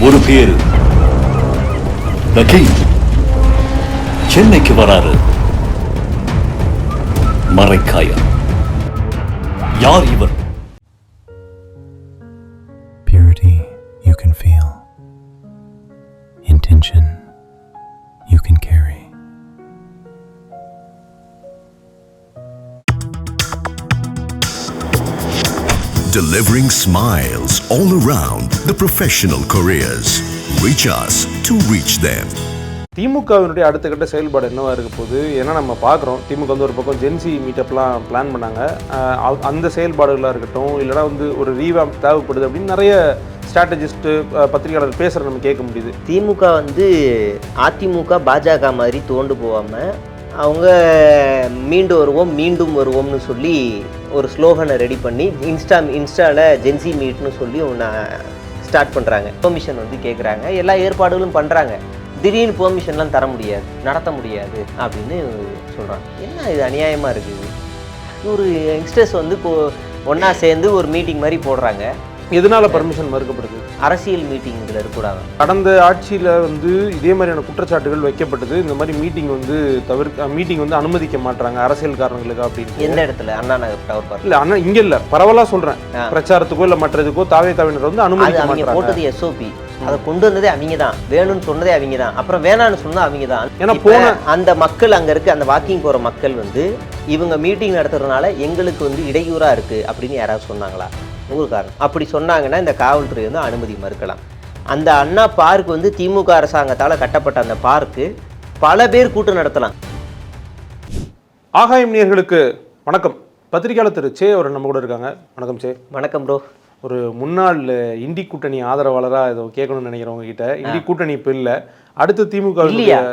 ஒரு பேரு The King சென்னைக்கு வராரு. மரைக்காயர். யார் இவர்? Purity you can feel. Intention you can carry. Delivering smiles all around the professional careers. Reach us to reach them. திமுகவினுடைய அடுத்த கட்ட செயல்பாடு என்னவா இருக்க போகுது? ஏன்னா நம்ம பார்க்குறோம், திமுக வந்து ஒரு பக்கம் ஜென்சி மீட்டப்லாம் பிளான் பண்ணாங்க. அந்த செயல்பாடுகளாக இருக்கட்டும், இல்லைனா வந்து ஒரு ரீவாம்ப் தேவைப்படுது அப்படின்னு நிறைய ஸ்ட்ராட்டஜிஸ்ட்டு பத்திரிகையாளர் பேசுகிற நம்ம கேட்க முடியுது. திமுக வந்து அதிமுக பாஜக மாதிரி தோண்டு போகாமல் அவங்க மீண்டும் வருவோம்னு சொல்லி ஒரு ஸ்லோகனை ரெடி பண்ணி இன்ஸ்டாவில் ஜென்சி மீட்னு சொல்லி ஒன்று ஸ்டார்ட் பண்ணுறாங்க. பெர்மிஷன் வந்து கேட்குறாங்க, எல்லா ஏற்பாடுகளும் பண்ணுறாங்க. திடீர்னு பெர்மிஷன்லாம் தர முடியாது, நடத்த முடியாது அப்படின்னு சொல்கிறாங்க. என்ன இது அநியாயமாக இருக்குது? ஒரு யங்ஸ்டர்ஸ் வந்து ஒன்றா சேர்ந்து ஒரு மீட்டிங் மாதிரி போடுறாங்க. எதனால பர்மிஷன் மறுக்கப்படுது? அரசியல் மீட்டிங் இதில் இருக்கக்கூடாது. கடந்த ஆட்சியில் வந்து இதே மாதிரியான குற்றச்சாட்டுகள் வைக்கப்பட்டது. இந்த மாதிரி மீட்டிங் வந்து அனுமதிக்க மாட்டாங்க அரசியல் காரணங்களுக்கு அப்படின்னு. எந்த இடத்துல? அண்ணா நகர் டவர் பார்க் இல்லை, அண்ணா இங்கே இல்லை, பரவலாக சொல்கிறேன். பிரச்சாரத்துக்கோ இல்லை மற்றதுக்கோ தாவேக்காவினர் வந்து அனுமதிக்க மாட்டாங்க. போட்டது எஸ்ஓபி, அதை கொண்டு வந்ததே அவங்க தான், வேணும்னு சொன்னதே அவங்க தான், அப்புறம் வேணான்னு சொன்னது அவங்க தான். ஏன்னா அந்த மக்கள் அங்கே இருக்கு, அந்த வாக்கிங் போகிற மக்கள் வந்து இவங்க மீட்டிங் நடத்துறதுனால எங்களுக்கு வந்து இடையூறாக இருக்குது அப்படின்னு யாராவது சொன்னாங்களா? ஒரு காரணம். அப்படி சொன்னாங்கன்னா இந்த காவல்துறை வந்து அனுமதி மறுக்கலாம். அந்த அண்ணா பார்க் வந்து திமுக அரசாங்கத்தால் கட்டப்பட்ட அந்த பார்க்கு பல பேர் கூட்டம் நடத்தலாம். ஆகாயம் நேயர்களுக்கு வணக்கம். பத்திரிகையாளர் திரு சே அவர் நம்ம கூட இருக்காங்க. வணக்கம் சே. வணக்கம் ப்ரோ. ஒரு முன்னாள் இந்தி கூட்டணி ஆதரவாளராக இதை கேட்கணும்னு நினைக்கிறவங்க கிட்ட, இந்தி கூட்டணி இப்போ இல்லை, அடுத்து திமுக இல்லையா?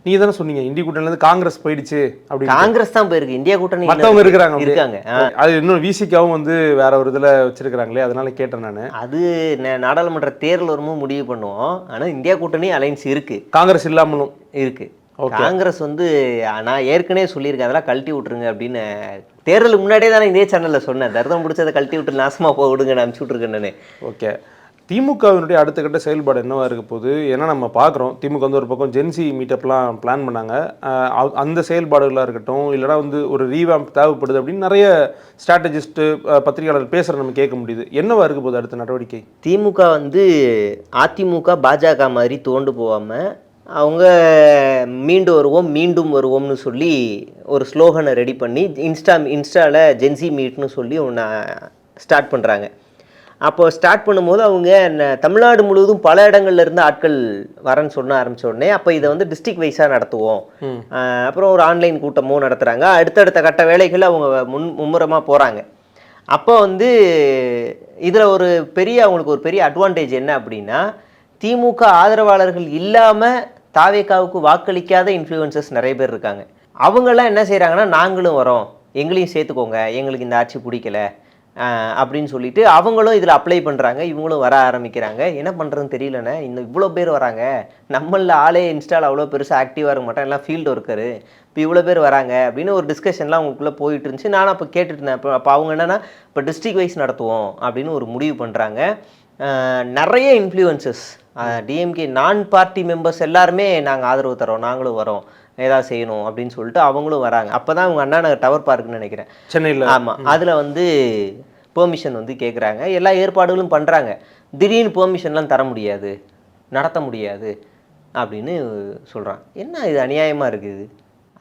நீங்க தானே சொன்னீங்க இந்திய கூட்டணியில காங்கிரஸ் போயிடுச்சு அப்படின்னு. காங்கிரஸ் தான் போயிருக்கு, இந்தியா கூட்டணி மற்றவங்க இருக்காங்க. அது இன்னும் விசிகாவும் வந்து வேற ஒரு இதுல வச்சிருக்காங்களே, அதனால கேட்டேன் நான். அது நாடாளுமன்ற தேர்தல் வரும்போது முடிவு பண்ணுவோம். ஆனா இந்தியா கூட்டணி அலைன்ஸ் இருக்கு, காங்கிரஸ் இல்லாமலும் இருக்கு. காங்கிரஸ் வந்து நான் ஏற்கனவே சொல்லியிருக்கேன், அதெல்லாம் கழட்டி விட்டுருங்க அப்படின்னு. தேர்தலுக்கு முன்னாடியே தானே இதே சேனல்ல சொன்னேன், தர்தம் முடிச்சதை கழட்டி விட்டு நாசமா போக விடுங்க, அனுப்பிச்சு விட்டுருக்கேன் நான். ஓகே, திமுகவினுடைய அடுத்த கட்ட செயல்பாடு என்னவா இருக்க போகுது? ஏன்னா நம்ம பார்க்குறோம், திமுக வந்து ஒரு பக்கம் ஜென்சி மீட்டப்லாம் பிளான் பண்ணாங்க. அந்த செயல்பாடுகளாக இருக்கட்டும், இல்லைனா வந்து ஒரு ரீவாம்ப் தேவைப்படுது அப்படின்னு நிறைய ஸ்ட்ராட்டஜிஸ்ட்டு பத்திரிகையாளர் பேசுகிற நம்ம கேட்க முடியுது. என்னவா இருக்க போகுது அடுத்த நடவடிக்கை? திமுக வந்து அதிமுக பாஜக மாதிரி தோண்டு போகாமல் அவங்க மீண்டும் வருவோம்னு சொல்லி ஒரு ஸ்லோகனை ரெடி பண்ணி இன்ஸ்டாவில் ஜென்சி மீட்னு சொல்லி ஒன்று ஸ்டார்ட் பண்ணுறாங்க. அப்போது ஸ்டார்ட் பண்ணும்போது அவங்க தமிழ்நாடு முழுவதும் பல இடங்கள்ல இருந்து ஆட்கள் வரன்னு சொன்ன ஆரம்பித்த உடனே அப்போ இதை வந்து டிஸ்ட்ரிக்ட் வைஸாக நடத்துவோம். அப்புறம் ஒரு ஆன்லைன் கூட்டமும் நடத்துகிறாங்க. அடுத்தடுத்த கட்ட வேலைகள் அவங்க மும்முரமாக போகிறாங்க. அப்போ வந்து இதில் அவங்களுக்கு ஒரு பெரிய அட்வான்டேஜ் என்ன அப்படின்னா, திமுக ஆதரவாளர்கள் இல்லாமல் தாவேக்காவுக்கு வாக்களிக்காத இன்ஃப்ளூயன்சர்ஸ் நிறைய பேர் இருக்காங்க. அவங்கெல்லாம் என்ன செய்கிறாங்கன்னா, நாங்களும் வரோம், எங்களையும் சேர்த்துக்கோங்க, எங்களுக்கு இந்த ஆட்சி பிடிக்கல அப்படின்னு சொல்லிட்டு அவங்களும் இதில் அப்ளை பண்ணுறாங்க. இவங்களும் வர ஆரம்பிக்கிறாங்க. என்ன பண்ணுறதுன்னு தெரியலண்ணே, இன்னும் இவ்வளோ பேர் வராங்க, நம்மளில் ஆளே இன்ஸ்டால் அவ்வளோ பெருசாக ஆக்டிவாக இருக்க மாட்டோம், எல்லாம் ஃபீல்டு ஒர்க்கரு, இப்போ இவ்வளோ பேர் வராங்க அப்படின்னு ஒரு டிஸ்கஷன்லாம் அவங்களுக்குள்ளே போயிட்டு இருந்துச்சு. நானும் அப்போ கேட்டுட்டு இருந்தேன். அப்போ அவங்க என்னென்னா, இப்போ டிஸ்ட்ரிக்ட் வைஸ் நடத்துவோம் அப்படின்னு ஒரு முடிவு பண்ணுறாங்க. நிறைய இன்ஃப்ளூயன்சஸ் டிஎம்கே நான் பார்ட்டி மெம்பர்ஸ் எல்லாருமே நாங்கள் ஆதரவு தரோம், நாங்களும் வரோம், ஏதாவது செய்யணும் அப்படின்னு சொல்லிட்டு அவங்களும் வராங்க. அப்போ தான் அவங்க அண்ணா நகர் டவர் பார்க்குன்னு நினைக்கிறேன், சென்னையில். ஆமாம், அதில் வந்து பெர்மிஷன் வந்து கேட்குறாங்க, எல்லா ஏற்பாடுகளும் பண்ணுறாங்க. திடீர்னு பெர்மிஷன்லாம் தர முடியாது, நடத்த முடியாது அப்படின்னு சொல்கிறாங்க. என்ன இது அநியாயமாக இருக்குது?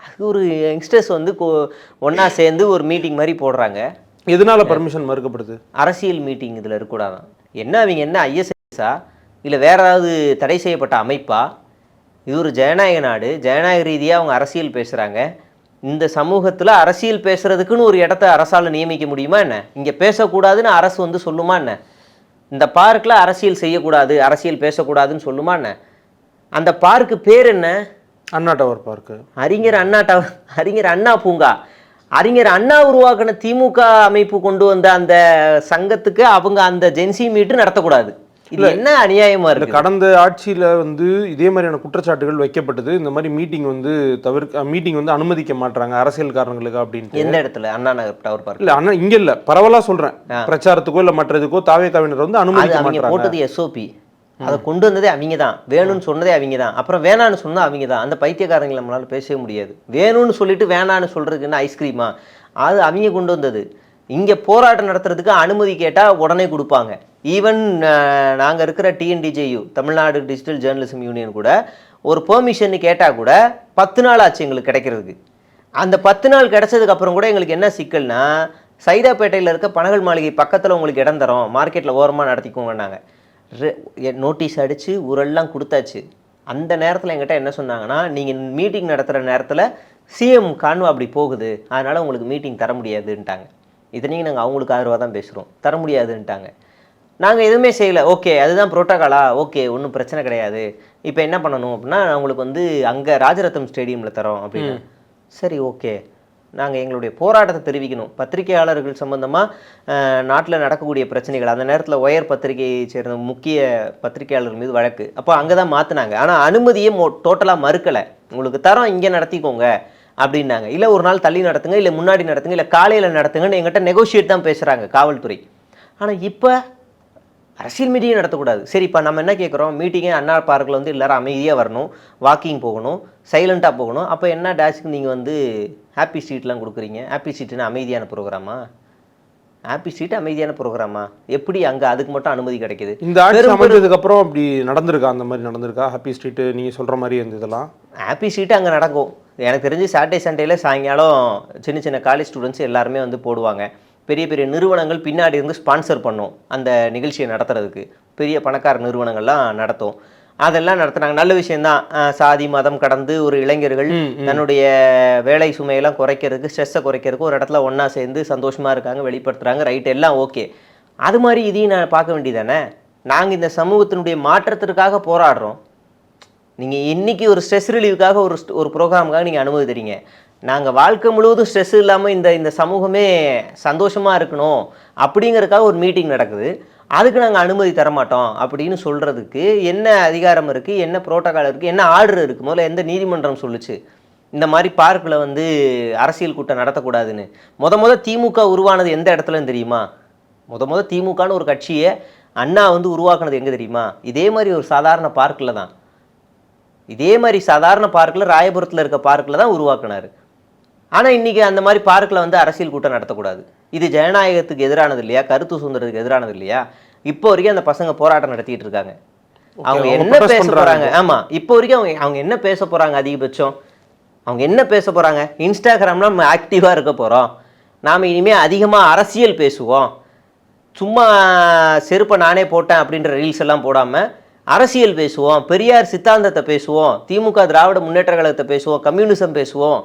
அது ஒரு யங்ஸ்டர்ஸ் வந்து ஒன்றா சேர்ந்து ஒரு மீட்டிங் மாதிரி போடுறாங்க. எதனால பர்மிஷன் மறுக்கப்படுது? அரசியல் மீட்டிங் இதில் இருக்கக்கூடாதான். அவங்க என்ன ஐஎஸ்ஐஸா இல்லை வேற ஏதாவது தடை செய்யப்பட்ட அமைப்பா? இது ஒரு ஜனநாயக நாடு, ஜனநாயக ரீதியாக அவங்க அரசியல் பேசுகிறாங்க. இந்த சமூகத்தில் அரசியல் பேசுகிறதுக்குன்னு ஒரு இடத்த அரசால் நியமிக்க முடியுமா என்ன? இங்கே பேசக்கூடாதுன்னு அரசு வந்து சொல்லுமா என்ன? இந்த பார்க்கில் அரசியல் செய்யக்கூடாது, அரசியல் பேசக்கூடாதுன்னு சொல்லுமா என்ன? அந்த பார்க்கு பேர் என்ன? அண்ணா டவர் பார்க்கு. அறிஞர் அண்ணா பூங்கா. அறிஞர் அண்ணா உருவாக்கின திமுக அமைப்பு கொண்டு வந்த அந்த சங்கத்துக்கு அவங்க அந்த ஜென்சி மீட்டு நடத்தக்கூடாது. இது என்ன அநியாயமா இருக்கு? கடந்த ஆட்சியில வந்து இதே மாதிரியான குற்றச்சாட்டுகள் வைக்கப்பட்டது. இந்த மாதிரி மீட்டிங் வந்து அனுமதிக்க மாட்டாங்க அரசியல் காரணங்களுக்கு அப்படின்னு. எந்த இடத்துல? Anna Nagar tower park. இல்ல, அண்ணா இங்க இல்ல, பரவலா சொல்றேன். பிரச்சாரத்துக்கோ இல்ல மற்றதுக்கோ தாவேக்காவினர் வந்து அனுமதிக்க மாட்டாங்க. போட்டது எஸ்ஓபி, அதை கொண்டு வந்ததே அவங்க தான், வேணும்னு சொன்னதே அவங்க தான், அப்புறம் வேணான்னு சொன்னால் அவங்க தான். அந்த பைத்தியக்காரங்களை நம்மளால் பேசவே முடியாது. வேணும்னு சொல்லிட்டு வேணான்னு சொல்கிறதுக்கு என்ன ஐஸ்கிரீமா, அது அவங்க கொண்டு வந்தது. இங்கே போராட்டம் நடத்துறதுக்கு அனுமதி கேட்டால் உடனே கொடுப்பாங்க. ஈவன் நாங்கள் இருக்கிற டிஎன்டிஜேயு, தமிழ்நாடு டிஜிட்டல் ஜேர்னலிசம் யூனியன் கூட ஒரு பெர்மிஷன் கேட்டால் கூட 10 நாள் ஆச்சு எங்களுக்கு கிடைக்கிறதுக்கு. அந்த 10 நாள் கிடைச்சதுக்கப்புறம் கூட எங்களுக்கு என்ன சிக்கல்னா, சைதாப்பேட்டையில் இருக்க பனகல் மாளிகை பக்கத்தில் உங்களுக்கு இடம் தரோம், மார்க்கெட்டில் ஓரமாக நடத்திக்கோங்கன்னாங்க. நோட்டீஸ் அடித்து ஊரெல்லாம் கொடுத்தாச்சு. அந்த நேரத்தில் எங்கிட்ட என்ன சொன்னாங்கன்னா, நீங்கள் மீட்டிங் நடத்துகிற நேரத்தில் சிஎம் கான்வா அப்படி போகுது, அதனால் உங்களுக்கு மீட்டிங் தர முடியாதுன்ட்டாங்க. இத்தனையும் நாங்கள் அவங்களுக்கு ஆதரவாக தான் பேசுகிறோம், தர முடியாதுன்ட்டாங்க. நாங்கள் எதுவுமே செய்யலை. ஓகே, அதுதான் புரோட்டோகாலா, ஓகே ஒன்றும் பிரச்சனை கிடையாது. இப்போ என்ன பண்ணணும் அப்படின்னா, உங்களுக்கு வந்து அங்கே ராஜரத்னம் ஸ்டேடியமில் தரோம் அப்படின்னு. சரி, ஓகே, நாங்கள் எங்களுடைய போராட்டத்தை தெரிவிக்கணும். பத்திரிகையாளர்கள் சம்பந்தமாக நாட்டில் நடக்கக்கூடிய பிரச்சனைகள், அந்த நேரத்தில் ஒயர் பத்திரிகையை சேர்ந்த முக்கிய பத்திரிகையாளர்கள் மீது வழக்கு, அப்போ அங்கே தான் மாற்றினாங்க. ஆனால் அனுமதியே டோட்டலாக மறுக்கலை. உங்களுக்கு தரோம், இங்கே நடத்திக்கோங்க அப்படின்னாங்க. இல்லை ஒரு நாள் தள்ளி நடத்துங்க, இல்லை முன்னாடி நடத்துங்க, இல்லை காலையில் நடத்துங்கன்னு எங்கிட்ட நெகோஷியேட் தான் பேசுகிறாங்க காவல்துறை. ஆனால் இப்போ அரசியல் மீட்டிங்கே நடத்தக்கூடாது. சரி, இப்போ நம்ம என்ன கேட்குறோம், மீட்டிங்கே அண்ணா பார்க்கில் வந்து எல்லோரும் அமைதியாக வரணும், வாக்கிங் போகணும், சைலண்ட்டாக போகணும். அப்போ என்ன டேஷ்க்கு நீங்கள் வந்து ஹாப்பி ஸ்ட்ரீட்லாம் கொடுக்குறீங்க? ஹாப்பி ஸ்ட்ரீட்னா அமைதியான ப்ரோக்ராமா? ஹாப்பி ஸ்ட்ரீட் அமைதியான ப்ரோக்ராமா? எப்படி அங்கே அதுக்கு மட்டும் அனுமதி கிடைக்குது? இந்த ஆட்சி அமைஞ்சதுக்கப்புறம் அப்படி நடந்திருக்கா? அந்த மாதிரி நடந்திருக்கா? ஹாப்பி ஸ்ட்ரீட்டு நீங்கள் சொல்கிற மாதிரி இருந்ததெல்லாம் ஹாப்பி ஸ்ட்ரீட்டு அங்கே நடக்கும். எனக்கு தெரிஞ்சு சாட்டர்டே சண்டேல சாயங்காலம் சின்ன சின்ன காலேஜ் ஸ்டூடெண்ட்ஸ் எல்லாருமே வந்து போடுவாங்க. பெரிய பெரிய நிறுவனங்கள் பின்னாடி இருந்து ஸ்பான்சர் பண்ணும் அந்த நிகழ்ச்சியை நடத்துறதுக்கு. பெரிய பணக்கார நிறுவனங்கள்லாம் நடத்தும். அதெல்லாம் நடத்துனாங்க, நல்ல விஷயந்தான். சாதி மதம் கடந்து ஒரு இளைஞர்கள் தன்னுடைய வேலை சுமையெல்லாம் குறைக்கிறதுக்கு, ஸ்ட்ரெஸ்ஸை குறைக்கிறதுக்கு ஒரு இடத்துல ஒன்றா சேர்ந்து சந்தோஷமாக இருக்காங்க, வெளிப்படுத்துகிறாங்க, ரைட், எல்லாம் ஓகே. அது மாதிரி இதையும் நான் பார்க்க வேண்டியதானே. நாங்கள் இந்த சமூகத்தினுடைய மாற்றத்திற்காக போராடுறோம். நீங்கள் இன்றைக்கி ஒரு ஸ்ட்ரெஸ் ரிலீவுக்காக ஒரு ப்ரோக்ராமுக்காக நீங்கள் அனுமதி தரீங்க. நாங்கள் வாழ்க்கை முழுவதும் ஸ்ட்ரெஸ் இல்லாமல் இந்த சமூகமே சந்தோஷமாக இருக்கணும் அப்படிங்கிறதுக்காக ஒரு மீட்டிங் நடக்குது, அதுக்கு நாங்கள் அனுமதி தரமாட்டோம் அப்படின்னு சொல்கிறதுக்கு என்ன அதிகாரம் இருக்குது, என்ன புரோட்டோகால் இருக்குது, என்ன ஆர்டர் இருக்குது? முதல்ல எந்த நீதிமன்றம் சொல்லுச்சு இந்த மாதிரி பார்க்கில் வந்து அரசியல் கூட்டம் நடத்தக்கூடாதுன்னு? முத திமுக உருவானது எந்த இடத்துலன்னு தெரியுமா? முத திமுகன்னு ஒரு கட்சியை அண்ணா வந்து உருவாக்குனது எங்கே தெரியுமா? இதே மாதிரி ஒரு சாதாரண பார்க்கில் தான். இதே மாதிரி சாதாரண பார்க்கில், ராயபுரத்தில் இருக்க பார்க்கில் தான் உருவாக்குனார். ஆனால் இன்றைக்கி அந்த மாதிரி பார்க்கில் வந்து அரசியல் கூட்டம் நடத்தக்கூடாது. இது ஜனநாயகத்துக்கு எதிரானது இல்லையா? கருத்து சுதந்திரத்துக்கு எதிரானது இல்லையா? இப்போ வரைக்கும் அந்த பசங்க போராட்டம் நடத்திட்டு இருக்காங்க. அவங்க என்ன பேச போகிறாங்க? ஆமாம், இப்போ வரைக்கும் அவங்க என்ன பேச போகிறாங்க? அதிகபட்சம் அவங்க என்ன பேச போகிறாங்க? இன்ஸ்டாகிராமில் நம்ம ஆக்டிவாக இருக்க போகிறோம், நாம் இனிமேல் அதிகமாக அரசியல் பேசுவோம், சும்மா செருப்பை நானே போட்டேன் அப்படின்ற ரீல்ஸ் எல்லாம் போடாமல் அரசியல் பேசுவோம், பெரியார் சித்தாந்தத்தை பேசுவோம், திமுக திராவிட முன்னேற்ற கழகத்தை பேசுவோம், கம்யூனிசம் பேசுவோம்,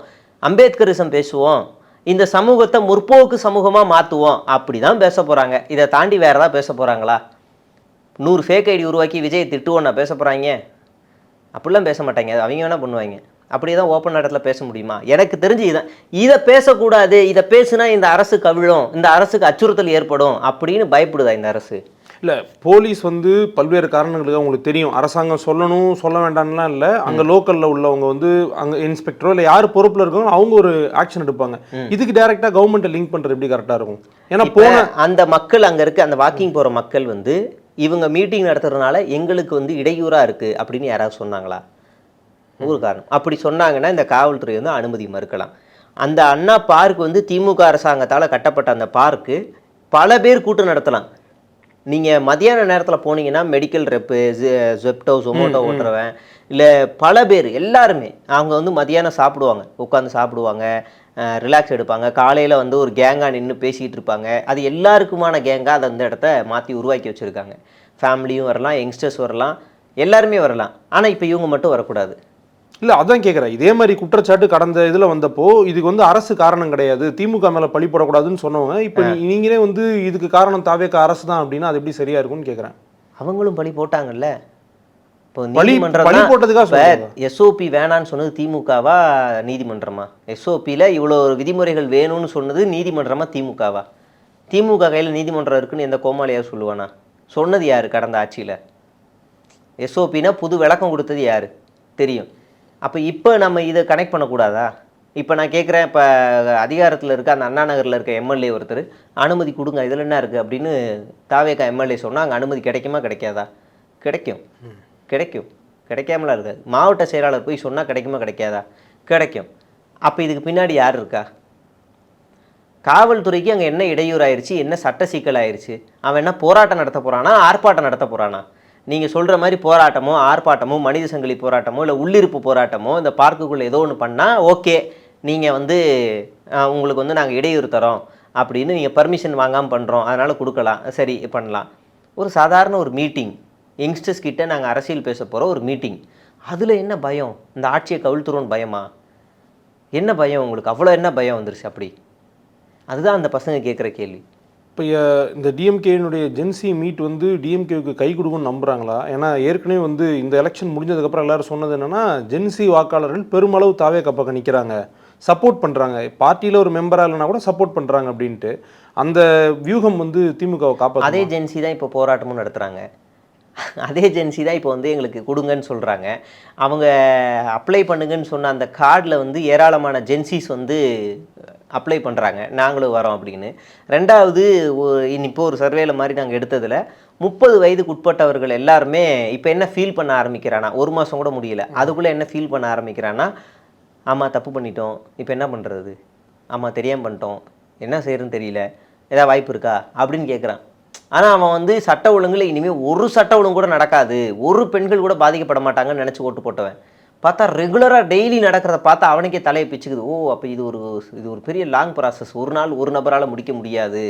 அம்பேத்கரிசம் பேசுவோம், இந்த சமூகத்தை முற்போக்கு சமூகமாக மாற்றுவோம், அப்படி தான் பேச போகிறாங்க. இதை தாண்டி வேறு ஏதாவது பேச போகிறாங்களா? 100 ஃபேக் ஐடி உருவாக்கி விஜய் திட்டுவோன்னா பேச போகிறாங்க? அப்படிலாம் பேச மாட்டாங்க. அது அவங்க வேணால் பண்ணுவாங்க. அப்படியே தான் ஓப்பன் இடத்துல பேச முடியுமா? எனக்கு தெரிஞ்சு இதை பேசக்கூடாது, இதை பேசுனா இந்த அரசு கவிழும், இந்த அரசுக்கு அச்சுறுத்தல் ஏற்படும் அப்படின்னு பயப்படுதா இந்த அரசு? இல்லை, போலீஸ் வந்து பல்வேறு காரணங்களுக்கு அவங்களுக்கு தெரியும், அரசாங்கம் சொல்லணும் சொல்ல வேண்டாம்லாம் இல்லை. அங்கே லோக்கலில் உள்ளவங்க வந்து அங்கே இன்ஸ்பெக்டரோ இல்லை யார் பொறுப்பில் இருக்காங்களோ அவங்க ஒரு ஆக்ஷன் எடுப்பாங்க. இதுக்கு டைரெக்டாக கவர்மெண்ட்டை லிங்க் பண்ணுறது எப்படி கரெக்டாக இருக்கும்? ஏன்னா அந்த மக்கள் அங்கே இருக்க அந்த வாக்கிங் போகிற மக்கள் வந்து இவங்க மீட்டிங் நடத்துறதுனால எங்களுக்கு வந்து இடையூறாக இருக்குது அப்படின்னு யாராவது சொன்னாங்களா? ஒரு காரணம். அப்படி சொன்னாங்கன்னா இந்த காவல்துறை வந்து அனுமதி மறுக்கலாம். அந்த அண்ணா பார்க் வந்து திமுக அரசாங்கத்தால் கட்டப்பட்ட அந்த பார்க்கு பல பேர் கூட்டம் நடத்தலாம். நீங்கள் மதியான நேரத்தில் போனீங்கன்னா மெடிக்கல் ரெப்பு, ஜெப்டோ, ஜொமோட்டோ ஓட்டுறவன், இல்லை பல பேர் எல்லாருமே அவங்க வந்து மதியானம் சாப்பிடுவாங்க, உட்காந்து சாப்பிடுவாங்க, ரிலாக்ஸ் எடுப்பாங்க. காலையில் வந்து ஒரு கேங்காக நின்று பேசிகிட்டு இருப்பாங்க. அது எல்லாருக்குமான கேங்காக அதை அந்த இடத்த மாற்றி உருவாக்கி வச்சுருக்காங்க. ஃபேமிலியும் வரலாம், யங்ஸ்டர்ஸ் வரலாம், எல்லாருமே வரலாம். ஆனால் இப்போ இவங்க மட்டும் வரக்கூடாது. இல்லை, அதான் கேட்குறேன். இதே மாதிரி குற்றச்சாட்டு கடந்த இதில் வந்தப்போ இதுக்கு வந்து அரசு காரணம் கிடையாது, திமுக மேலே பழி போடக்கூடாதுன்னு சொன்னவங்க இப்போ நீங்களே வந்து இதுக்கு காரணம் தாவேக அரசு தான் அப்படின்னா அது எப்படி சரியா இருக்கும்னு கேட்குறேன். அவங்களும் பழி போட்டாங்கல்ல. இப்போ பழி போட்டதுக்காக எஸ்ஓபி வேணான்னு சொன்னது திமுகவா நீதிமன்றமா? எஸ்ஓபியில் இவ்வளோ விதிமுறைகள் வேணும்னு சொன்னது நீதிமன்றமா திமுகவா? திமுக கையில் நீதிமன்றம் இருக்குன்னு எந்த கோமாளியாவது சொல்லுவானா? சொன்னது யார் கடந்த ஆட்சியில்? எஸ்ஓபினா புது விளக்கம் கொடுத்தது யார் தெரியும். அப்போ இப்போ நம்ம இதை கனெக்ட் பண்ணக்கூடாதா? இப்போ நான் கேட்குறேன், இப்போ அதிகாரத்தில் இருக்க அந்த அண்ணா நகரில் இருக்க எம்எல்ஏ ஒருத்தர் அனுமதி கொடுங்க, இதில் என்ன இருக்குது அப்படின்னு தாவேகா எம்எல்ஏ சொன்னால் அங்கே அனுமதி கிடைக்குமா கிடைக்காதா? கிடைக்கும், கிடைக்கும், கிடைக்காமலாம் இருக்காது. மாவட்ட செயலாளர் போய் சொன்னால் கிடைக்குமா கிடைக்காதா? கிடைக்கும். அப்போ இதுக்கு பின்னாடி யார் இருக்கா? காவல்துறைக்கு அங்கே என்ன இடையூறு ஆயிடுச்சு, என்ன சட்ட சிக்கல் ஆயிடுச்சு? அவன் என்ன போராட்டம் நடத்த போகிறானா, ஆர்ப்பாட்டம் நடத்த போகிறானா? நீங்கள் சொல்கிற மாதிரி போராட்டமோ ஆர்ப்பாட்டமோ மனித சங்கிலி போராட்டமோ இல்லை உள்ளிருப்பு போராட்டமோ இந்த பார்க்குக்குள்ளே ஏதோ ஒன்று பண்ணால் ஓகே, நீங்கள் வந்து உங்களுக்கு வந்து நாங்கள் இடையூறு தரோம் அப்படின்னு நீங்கள் பர்மிஷன் வாங்காமல் பண்ணுறோம், அதனால் கொடுக்கலாம், சரி பண்ணலாம். ஒரு சாதாரண ஒரு மீட்டிங், யங்ஸ்டர்ஸ் கிட்ட நாங்கள் அரசியல் பேச போகிறோம் ஒரு மீட்டிங், அதில் என்ன பயம்? இந்த ஆட்சியை கவிழ்த்துறோன்னு பயமா? என்ன பயம் உங்களுக்கு? அவ்வளோ என்ன பயம் வந்துருச்சு அப்படி? அதுதான் அந்த பசங்க கேட்குற கேள்வி. இப்போ இந்த டிஎம்கேனுடைய ஜென்சி மீட் வந்து டிஎம்கேவுக்கு கை கொடுக்கும்னு நம்புகிறாங்களா? ஏன்னா ஏற்கனவே வந்து இந்த எலெக்ஷன் முடிஞ்சதுக்கப்புறம் எல்லாரும் சொன்னது என்னென்னா, ஜென்சி வாக்காளர்கள் பெருமளவு தாவே பக்கம் நிற்கிறாங்க, சப்போர்ட் பண்ணுறாங்க, பார்ட்டியில் ஒரு மெம்பராக இல்லைனா கூட சப்போர்ட் பண்ணுறாங்க அப்படின்ட்டு. அந்த வியூகம் வந்து திமுகவை காப்பாற்ற அதே ஜென்சி தான் இப்போ போராட்டமும் நடத்துகிறாங்க. அதே ஜென்சி தான் இப்போ வந்து எங்களுக்கு கொடுங்கன்னு சொல்கிறாங்க. அவங்க அப்ளை பண்ணுங்கன்னு சொன்ன அந்த கார்டில் வந்து ஏராளமான ஜென்சிஸ் வந்து அப்ளை பண்ணுறாங்க, நாங்களும் வரோம் அப்படின்னு. ரெண்டாவது இப்போ ஒரு சர்வேல மாதிரி நாங்கள் எடுத்ததில் 30 வயதுக்கு உட்பட்டவர்கள் எல்லாருமே இப்போ என்ன ஃபீல் பண்ண ஆரம்பிக்கிறானா, ஒரு மாதம் கூட முடியல, அதுக்குள்ளே என்ன ஃபீல் பண்ண ஆரம்பிக்கிறான்னா, ஆமாம் தப்பு பண்ணிட்டோம், இப்போ என்ன பண்ணுறது, ஆமாம் தெரியாமல் பண்ணிட்டோம், என்ன செய்யறதுன்னு தெரியல, ஏதாவது வாய்ப்பு இருக்கா அப்படின்னு கேட்குறான். ஆனால் அவன் வந்து சட்ட ஒழுங்கில் இனிமேல் ஒரு சட்ட ஒழுங்கு கூட நடக்காது, ஒரு பெண்கள் கூட பாதிக்கப்பட மாட்டாங்கன்னு நினச்சி ஓட்டு போட்டவன் பார்த்தா ரெகுலராக டெய்லி நடக்கிறத பார்த்தா அவனுக்கே தலையை பிச்சுக்குது. ஓ அப்போ இது ஒரு பெரிய லாங் ப்ராசஸ், ஒரு நாள் ஒரு நபரால் முடிக்க முடியாது,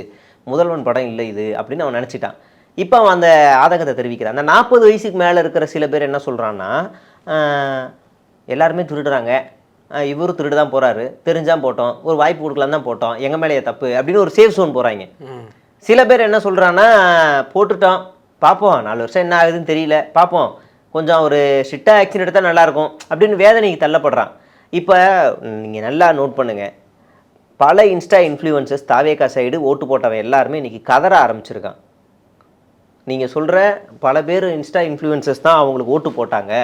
முதல்வன் படம் இல்லை இது அப்படின்னு அவன் நினச்சிட்டான். இப்போ அவன் அந்த ஆதங்கத்தை தெரிவிக்கிறான். அந்த 40 வயசுக்கு மேலே இருக்கிற சில பேர் என்ன சொல்கிறான்னா, எல்லாருமே திருடுறாங்க, இவரும் திருடு தான் போகிறாரு, தெரிஞ்சால் போட்டோம், ஒரு வாய்ப்பு கொடுக்கலாம் தான் போட்டோம், எங்கள் மேலேயே தப்பு அப்படின்னு ஒரு சேஃப் ஜோன் போகிறாங்க. சில பேர் என்ன சொல்கிறான்னா, போட்டுட்டோம் பார்ப்போம், 4 வருஷம் என்ன ஆகுதுன்னு தெரியல பார்ப்போம், கொஞ்சம் ஒரு ஸ்ட்ரிக்டாக ஆக்ஷன் எடுத்தால் நல்லாயிருக்கும் அப்படின்னு வேதனைக்கு தள்ளப்படுறான். இப்போ நீங்கள் நல்லா நோட் பண்ணுங்கள், பல இன்ஸ்டா இன்ஃப்ளூயன்சஸ் தாவேகா சைடு ஓட்டு போட்டவன் எல்லாருமே இன்றைக்கி கதற ஆரம்பிச்சிருக்கான். நீங்கள் சொல்கிற பல பேர் இன்ஸ்டா இன்ஃப்ளூயன்சஸ் தான் அவங்களுக்கு ஓட்டு போட்டாங்க,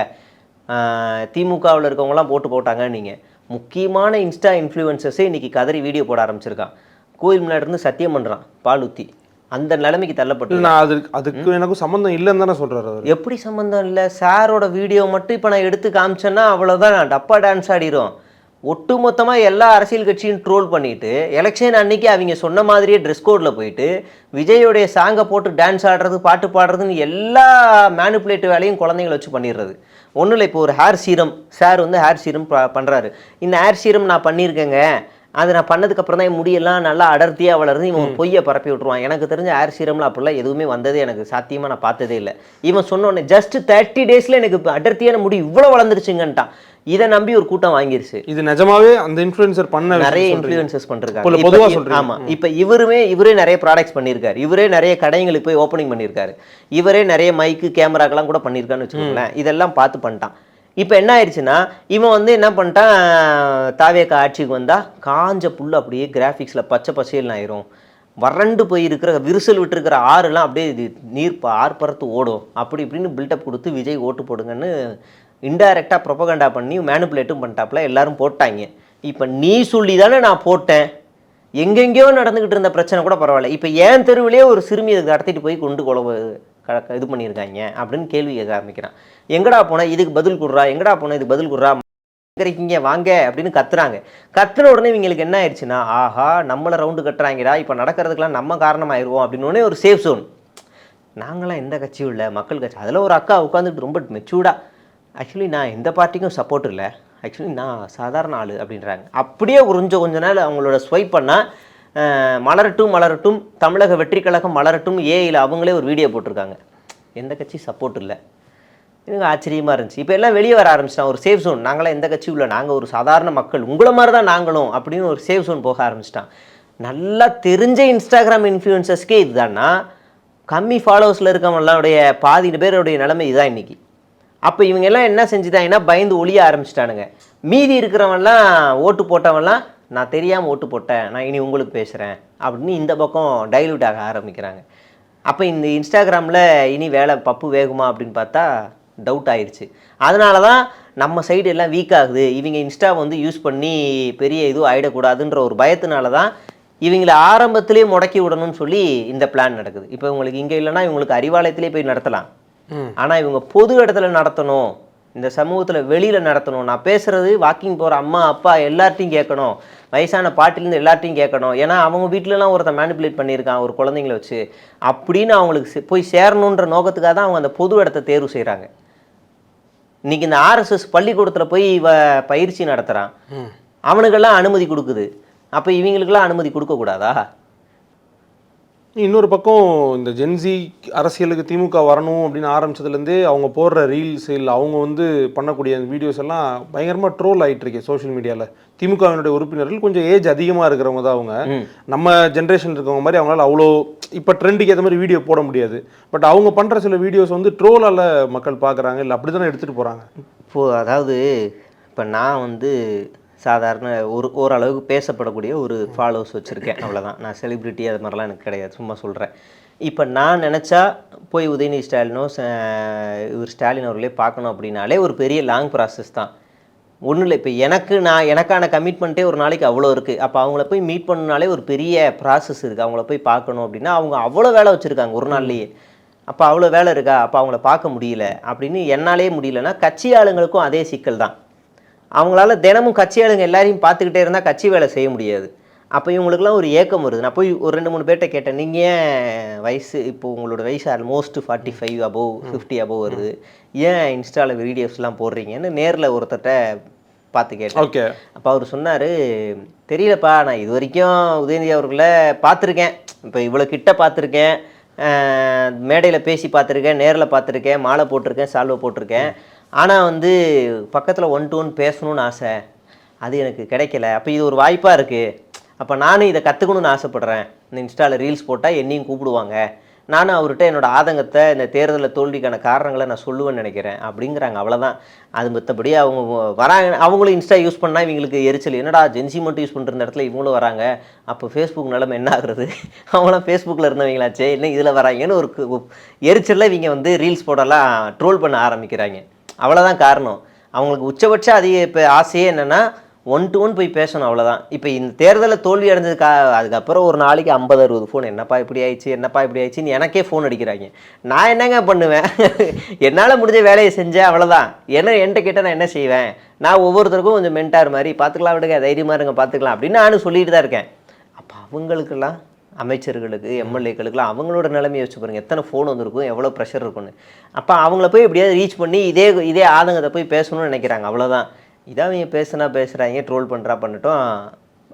திமுகவில் இருக்கவங்களாம் ஓட்டு போட்டாங்க. நீங்கள் முக்கியமான இன்ஸ்டா இன்ஃப்ளூயன்சஸே இன்றைக்கி கதறி வீடியோ போட ஆரம்பிச்சிருக்கான், கோயில் முன்னாடி இருந்து சத்தியம் பண்ணுறான் பால் ஊற்றி, அந்த நிலைமைக்கு தள்ளப்பட்டு. நான் அதுக்கு எனக்கும் சம்மந்தம் இல்லைன்னு தானே சொல்கிறாரு. எப்படி சம்மந்தம் இல்லை? சாரோட வீடியோ மட்டும் இப்போ நான் எடுத்து காமிச்சேன்னா அவ்வளோதான், டப்பா டான்ஸ் ஆடிடும். ஒட்டு மொத்தமாக எல்லா அரசியல் கட்சியும் ட்ரோல் பண்ணிவிட்டு எலெக்ஷன் அன்னைக்கு அவங்க சொன்ன மாதிரியே ட்ரெஸ் கோடில் போயிட்டு விஜயோடைய சாங்கை போட்டு டான்ஸ் ஆடுறது பாட்டு பாடுறதுன்னு எல்லா மேனிப்புலேட்டிவ் வேலையும் குழந்தைங்களை வச்சு பண்ணிடுறது. ஒன்றும் இல்லை, இப்போ ஒரு ஹேர் சீரம், சார் வந்து ஹேர் சீரம் பண்ணுறாரு, இந்த ஹேர் சீரம் நான் பண்ணியிருக்கேங்க, அது நான் பண்ணதுக்கப்புறம் தான் முடியெல்லாம் நல்லா அடர்த்தியாக வளருது, இவன் பொய்யை பரப்பி விட்ருவான். எனக்கு தெரிஞ்ச ஹேர் சீரம்லாம் அப்படிலாம் எதுவுமே வந்ததே எனக்கு சாத்தியமாக நான் பார்த்ததே இல்லை. இவன் சொன்னோடனே ஜஸ்ட் 30 டேஸில் எனக்கு இப்போ அடர்த்தியான முடி இவ்வளோ வளர்ந்துருச்சுங்கன்ட்டான். இதை நம்பி ஒரு கூட்டம் வாங்கிருச்சு. இது நிஜமாவே அந்த இன்ஃப்ளூயன்சர் பண்ண நிறைய இன்ஃப்ளூயன்சஸ் பண்ணிருக்காங்க. ஆமாம், இப்போ இவரே நிறைய ப்ராடக்ட்ஸ் பண்ணியிருக்காரு, இவரே நிறைய கடைங்களுக்கு போய் ஓப்பனிங் பண்ணியிருக்காரு, இவரே நிறைய மைக்கு கேமராக்கெல்லாம் கூட பண்ணியிருக்கான்னு வச்சுக்கோங்களேன். இதெல்லாம் பார்த்து பண்ணிட்டான். இப்போ என்ன ஆயிடுச்சுன்னா, இவன் வந்து என்ன பண்ணிட்டான், தாவேகா ஆட்சிக்கு வந்தால் காஞ்ச புல் அப்படியே கிராஃபிக்ஸில் பச்சை பசேல்னு ஆயிரும், வறண்டு போயிருக்கிற விரிசல் விட்டுருக்கிற ஆறுலாம் அப்படியே நீர் ஆர்ப்பரத்து ஓடும், அப்படி இப்படின்னு பில்டப் கொடுத்து விஜய் ஓட்டு போடுங்கன்னு இன்டைரக்டாக ப்ரொபகண்டா பண்ணி மேனிப்புலேட்டும் பண்ணிட்டாப்புல, எல்லாரும் போட்டாங்க. இப்போ நீ சொல்லி தானே நான் போட்டேன், எங்கெங்கேயோ நடந்துக்கிட்டு இருந்த பிரச்சனை கூட பரவாயில்ல, இப்போ ஏன் தெருவிலே ஒரு சிறுமியை கடத்திட்டு போய் கொண்டு இது பண்ணியிருக்காங்க அப்படின்னு கேள்வி கேட்க ஆரம்பிக்கிறான். எங்கடா போனால் இதுக்கு பதில் கொடுறா, எங்கடா போனால் இதுக்கு பதில் கொடுறா, இங்கே வாங்க அப்படின்னு கத்துறாங்க. கத்துன உடனே இவங்களுக்கு என்ன ஆயிடுச்சுன்னா, ஆஹா நம்மளை ரவுண்டு கட்டுறாங்கடா, இப்போ நடக்கிறதுக்கெல்லாம் நம்ம காரணமாயிருவோம் அப்படின்னு ஒரு சேஃப் ஜோன். நாங்களாம் எந்த கட்சியும் இல்லை, மக்கள் கட்சி. அதில் ஒரு அக்கா உட்காந்துட்டு ரொம்ப மெச்சூர்டாக, ஆக்சுவலி நான் எந்த பார்ட்டிக்கும் சப்போர்ட் இல்லை, ஆக்சுவலி நான் சாதாரண ஆள் அப்படின்றாங்க. அப்படியே கொஞ்ச நாள் அவங்களோட ஸ்வைப் பண்ணால் மலரட்டும் தமிழக வெற்றி கழகம் மலரட்டும் ஏஐயில் அவங்களே ஒரு வீடியோ போட்டிருக்காங்க, எந்த கட்சி சப்போர்ட் இல்லை. எனக்கு ஆச்சரியமாக இருந்துச்சு. இப்போ எல்லாம் வெளியே வர ஆரம்பிச்சிட்டான், ஒரு சேஃப் ஜோன், நாங்களாம் எந்த கட்சியும் இல்லை, நாங்கள் ஒரு சாதாரண மக்கள், உங்களை மாதிரி தான் நாங்களும் அப்படின்னு ஒரு சேஃப் ஜோன் போக ஆரம்பிச்சிட்டான். நல்லா தெரிஞ்ச இன்ஸ்டாகிராம் இன்ஃப்ளூயன்சர்ஸ்க்கே இதுதான்னா, கம்மி ஃபாலோவர்ஸில் இருக்கவங்களுடைய பாதி பேருடைய நிலைமை இதுதான் இன்றைக்கி. அப்போ இவங்க எல்லாம் என்ன செஞ்சுட்டாங்கன்னா, பயந்து ஒளிய ஆரம்பிச்சிட்டானுங்க. மீதி இருக்கிறவன்லாம் ஓட்டு போட்டவன்லாம், நான் தெரியாமல் ஓட்டு போட்டேன், நான் இனி உங்களுக்கு பேசுகிறேன் அப்படின்னு இந்த பக்கம் டைல்யூட் ஆக ஆரம்பிக்கிறாங்க. அப்போ இந்த இன்ஸ்டாகிராமில் இனி வேலை பப்பு வேகுமா அப்படின்னு பார்த்தா டவுட் ஆயிடுச்சு. அதனால தான் நம்ம சைடு எல்லாம் வீக் ஆகுது, இவங்க இன்ஸ்டா வந்து யூஸ் பண்ணி பெரிய இதுவும் ஆகிடக்கூடாதுன்ற ஒரு பயத்தினால தான் இவங்களை ஆரம்பத்திலே முடக்கி விடணும்னு சொல்லி இந்த பிளான் நடக்குது. இப்போ இவங்களுக்கு இங்கே இல்லைன்னா இவங்களுக்கு அறிவாலயத்திலே போய் நடத்தலாம், ஆனால் இவங்க பொது இடத்துல நடத்தணும், இந்த சமூகத்தில் வெளியில் நடத்தணும், நான் பேசுகிறது வாக்கிங் போகிற அம்மா அப்பா எல்லார்ட்டையும் கேட்கணும், வயசான பாட்டிலேருந்து எல்லார்ட்டையும் கேட்கணும், ஏன்னா அவங்க வீட்டிலலாம் ஒருத்தன் மேனிப்புலேட் பண்ணியிருக்கான் ஒரு குழந்தைங்கள வச்சு அப்படின்னு அவங்களுக்கு போய் சேரணுன்ற நோக்கத்துக்காக தான் அவங்க அந்த பொது இடத்த தேர்வு செய்கிறாங்க. இன்றைக்கி இந்த ஆர்எஸ்எஸ் பள்ளிக்கூடத்தில் போய் பயிற்சி நடத்துகிறான், அவனுக்கெல்லாம் அனுமதி கொடுக்குது, அப்போ இவங்களுக்கெல்லாம் அனுமதி கொடுக்கக்கூடாதா? இன்னொரு பக்கம் இந்த ஜென்சி அரசியலுக்கு திமுக வரணும் அப்படின்னு ஆரம்பிச்சதுலேருந்தே அவங்க போடுற ரீல்ஸ் இல்லை அவங்க வந்து பண்ணக்கூடிய வீடியோஸ் எல்லாம் பயங்கரமாக ட்ரோல் ஆகிட்டு இருக்கு சோஷியல் மீடியாவில். திமுகவினுடைய உறுப்பினர்கள் கொஞ்சம் ஏஜ் அதிகமாக இருக்கிறவங்க தான் அவங்க. நம்ம ஜென்ரேஷன் இருக்கவங்க மாதிரி அவங்களால அவ்வளோ இப்போ ட்ரெண்டுக்கு ஏற்ற மாதிரி வீடியோ போட முடியாது. பட் அவங்க பண்ணுற சில வீடியோஸ் வந்து ட்ரோலால் மக்கள் பார்க்குறாங்க, இல்லை அப்படி தானே எடுத்துகிட்டு போகிறாங்க. இப்போது அதாவது இப்போ நான் வந்து சாதாரண ஓரளவுக்கு பேசப்படக்கூடிய ஒரு ஃபாலோவர்ஸ் வச்சுருக்கேன், அவ்வளோதான். நான் செலிப்ரிட்டி அது மாதிரிலாம் எனக்கு கிடையாது, சும்மா சொல்கிறேன். இப்போ நான் நினச்சா போய் உதயநிதி ஸ்டாலினோ இவர் ஸ்டாலின் அவர்களே பார்க்கணும் அப்படின்னாலே ஒரு பெரிய லாங் ப்ராசஸ் தான். ஒன்றும் இல்லை, இப்போ எனக்கான கமிட்மெண்ட்டே ஒரு நாளைக்கு அவ்வளோ இருக்குது. அப்போ அவங்கள போய் மீட் பண்ணனாலே ஒரு பெரிய ப்ராசஸ் இருக்குது. அவங்கள போய் பார்க்கணும் அப்படின்னா அவங்க அவ்வளோ வேலை வச்சுருக்காங்க ஒரு நாள்லேயே. அப்போ அவ்வளோ வேலை இருக்கா, அப்போ அவங்கள பார்க்க முடியல அப்படின்னு என்னாலே முடியலன்னா கட்சி ஆளுங்களுக்கும் அதே சிக்கல் தான். அவங்களால தினமும் கட்சி ஆளுங்க எல்லாரையும் பார்த்துக்கிட்டே இருந்தால் கட்சி வேலை செய்ய முடியாது. அப்போ இவங்களுக்குலாம் ஒரு ஏக்கம் வருது. நான் போய் ஒரு 2-3 பேர்கிட்ட கேட்டேன், நீங்கள் ஏன் வயசு இப்போது உங்களோட வயசு ஆல்மோஸ்ட் 45 above 50 above வருது, ஏன் இன்ஸ்டாவில் வீடியோஸ்லாம் போடுறீங்கன்னு நேரில் ஒருத்தர்கிட்ட பார்த்து கேட்டேன். ஓகே. அப்போ அவர் சொன்னார், தெரியலப்பா, நான் இது வரைக்கும் உதயநிதி அவர்களை பார்த்துருக்கேன், இப்போ இவ்வளோ கிட்ட பார்த்துருக்கேன், மேடையில் பேசி பார்த்துருக்கேன், நேரில் பார்த்துருக்கேன், மாலை போட்டிருக்கேன், சால்வை போட்டிருக்கேன், ஆனால் வந்து பக்கத்தில் 1-to-1 பேசணும்னு ஆசை, அது எனக்கு கிடைக்கல. அப்போ இது ஒரு வாய்ப்பாக இருக்குது, அப்போ நானும் இதை கற்றுக்கணும்னு ஆசைப்பட்றேன். இந்த இன்ஸ்டாவில் ரீல்ஸ் போட்டால் என்னையும் கூப்பிடுவாங்க, நானும் அவர்கிட்ட என்னோடய ஆதங்கத்தை இந்த தேர்தலில் தோல்விக்கான காரணங்களை நான் சொல்லுவேன்னு நினைக்கிறேன் அப்படிங்கிறாங்க. அவ்வளோதான். அது மற்றபடி அவங்க வராங்க, அவங்களும் இன்ஸ்டா யூஸ் பண்ணால் இவங்களுக்கு எரிச்சல், என்னடா ஜென்சி மட்டும் யூஸ் பண்ணுற இடத்துல இவங்களும் வராங்க, அப்போ ஃபேஸ்புக் நிலைமை என்ன ஆகுறது, அவங்களாம் ஃபேஸ்புக்கில் இருந்தவங்களாச்சே என்ன இதில் வராங்கன்னு ஒரு எரிச்சலில் இவங்க வந்து ரீல்ஸ் போடலாம் ட்ரோல் பண்ண ஆரம்பிக்கிறாங்க. அவ்வளோதான் காரணம். அவங்களுக்கு உச்சபட்ச அதிக இப்போ ஆசையே என்னென்னா 1-to-1 போய் பேசணும், அவ்வளோதான். இப்போ இந்த தேர்தலில் தோல்வி அடைஞ்சதுக்கா அதுக்கப்புறம் ஒரு நாளைக்கு 50-60 ஃபோன், என்னப்பா இப்படி ஆயிடுச்சு, என்னப்பா இப்படி ஆயிடுச்சின்னு எனக்கே ஃபோன் அடிக்கிறாங்க. நான் என்னங்க பண்ணுவேன், என்னால் முடிஞ்ச வேலையை செஞ்சேன், அவ்வளோதான். என்கிட்ட கேட்டால் நான் என்ன செய்வேன், நான் ஒவ்வொருத்தருக்கும் கொஞ்சம் மென்டார் மாதிரி பார்த்துக்கலாம் விடுங்க, தைரியமாக இருங்க பார்த்துக்கலாம் அப்படின்னு நானும் சொல்லிட்டு தான் இருக்கேன். அப்போ அவங்களுக்கெல்லாம் அமைச்சர்களுக்கு எம்எல்ஏக்களுக்கெல்லாம் அவங்களோட நிலைமையை வச்சு பாருங்கள், எத்தனை ஃபோன் வந்திருக்கும், எவ்வளோ ப்ரெஷர் இருக்குன்னு. அப்போ அவங்கள போய் எப்படியாவது ரீச் பண்ணி இதே ஆதங்கத்தை போய் பேசணும்னு நினைக்கிறாங்க, அவ்வளோதான். இதான் அவங்க பேசுகிறாங்க, ட்ரோல் பண்ணட்டும்,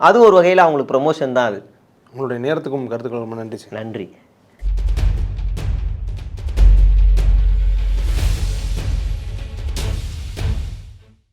அது ஒரு வகையில் அவங்களுக்கு ப்ரொமோஷன் தான். அது உங்களுடைய நேரத்துக்கும் கருத்துக்கள் ரொம்ப நன்றி. நன்றி.